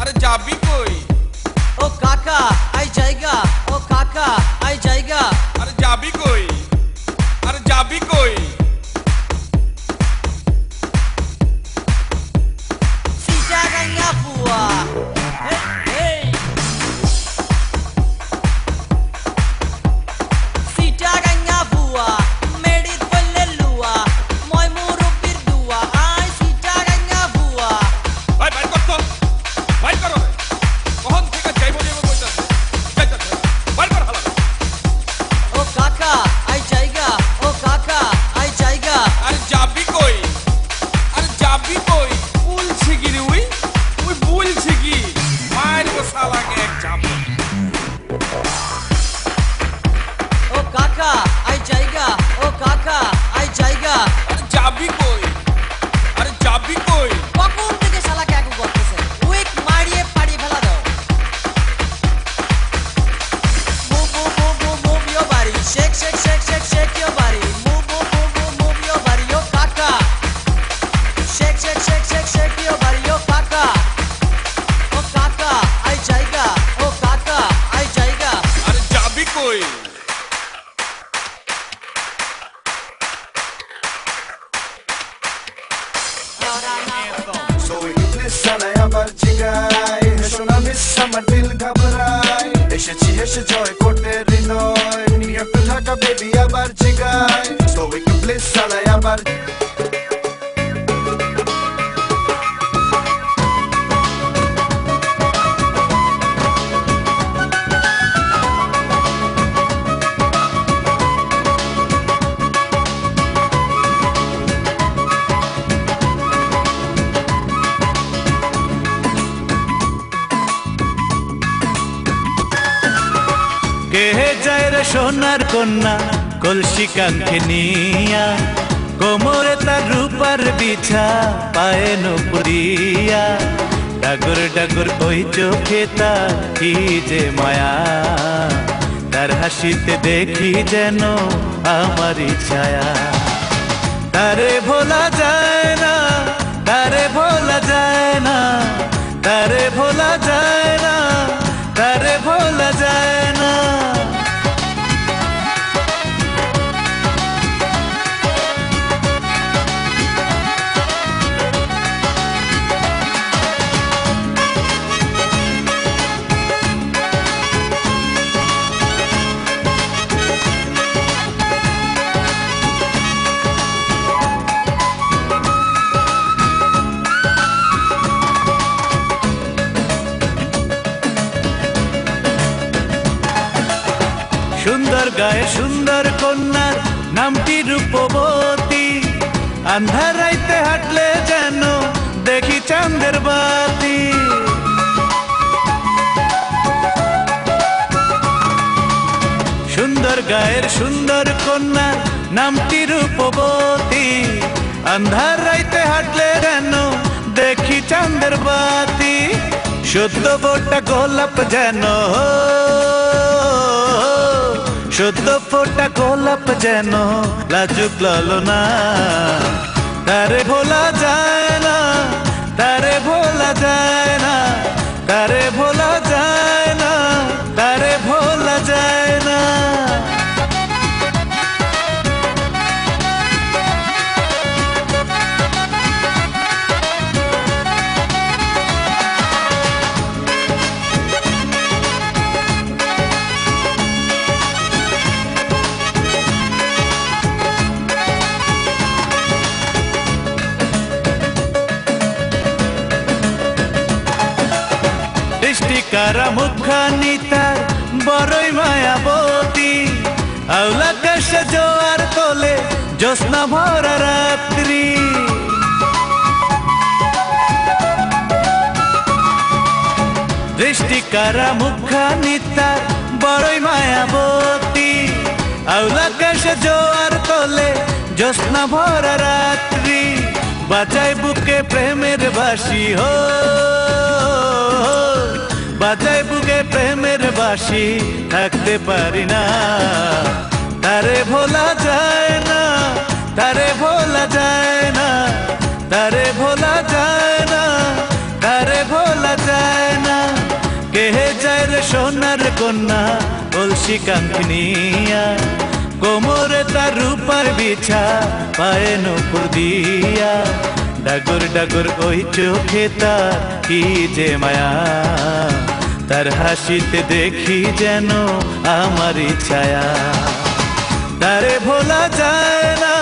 আরে যাবি কই? ও কাকা আই জায়গা, ও কাকা আই জায়গা। আরে যাবি কই? আরে যাবি কই? সিটাগাঙ্গা বুয়া সিটাগাঙ্গা বুয়া মেডিত বললে লুয়া মই মুরব্বির দুয়া আই সিটাগাঙ্গা বুয়া। ভাই বাইর কর তো, বাইর করো রে। কখন থেকে যাইব যাইব কইতাছে, যাইতাছে বাইর কর হালা। ও কাকা আই জায়গা, ও কাকা আই জায়গা। আরে যাবি কই? আরে যাবি কই? বলছি কি রে ওই বলছি কি মায়ের তো শালাকে এক চাপ। ও কাকা আই জায়গা, ও কাকা আই জায়গা। আরে যাবি কই? আরে যাবি কই? কখন থেকে শালা ক্যাকু করতেছে? উইক মারিয়ে পাড়ি ফেলা দাও। Move your body, shake shake shake shake shake your body. Move your body, yo kaka. Shake shake shake shake shake your body, yo kaka. Oh kaka, ai jaiga. Oh kaka, ai jaiga. আরে যাবি কই? So ইবলিস সালায় আমার জিগায়, হেসো না miss আমার দিল ঘাবড়ায়। এসেছি হেসে জয় করতে হৃদয়, নিউ ইয়র্ক ঢাকা বেবি আবার জিগায়। So ইবলিস সালায় আমার কে যায় রে সোনার কন্যা কলসি কাঙ্ক্ষে নিয়া, কোমরে তার রূপার বিছা পায়ে নুপুরিয়া। ডাগর ডাগর ওই চোখে তার কি যে মায়া, তার হাসিতে দেখি যেন আমারই ছায়া। তারে ভোলা যায় না, তারে ভোলা যায় না, তারে ভোলা যায় না, তারে ভোলা যায় না। সুন্দর গায়ে সুন্দর কন্যার নামটি রূপবতী, আন্ধার রাইতে হাঁটলে যেন দেখি চাঁদের বাতি। সুন্দর গায়ের সুন্দর কন্যার নামটি রূপবতী, আন্ধার রাইতে হাঁটলে যেন দেখি চাঁদের বাতি। শুদ্ধ ফোটা গোলাপ যেন, শুদ্ধ ফোটা গোলাপ যেন লাজুক লালনা। তারে ভোলা যায় না, তারে ভোলা যায় না, তারে ভোলা যায় না, তারে ভোলা যায় না। কারা মুখানি তার বড়ই মায়াবতী, আউলা কাশে জোয়ার তোলে জ্যোৎস্না ভরা রাত্রি। দৃষ্টি কারা মুখানি তার বড়ই মায়াবতী, আউলা কাশে জোয়ার তোলে জ্যোৎস্না ভরা রাত্রি। বাজায় বুকে প্রেমের বাঁশি হো, বাজায় বুকে প্রেমের বাঁশি, থাকতে পারি না। তারে ভোলা যায় না, তারে ভোলা যায় না, তারে ভোলা যায় না, তারে ভোলা যায় না। কে যায় রে সোনার কন্যা কলসি কাঙ্কিনিয়া, কোমরে তার রূপার বিছা, পায়ে নূপুর দিয়া, ডাগর ডাগর ওই চোখে তার কি যে মায়া, তার হাসিতে দেখি যেন আমারই ছায়া। তারে ভোলা যায় না,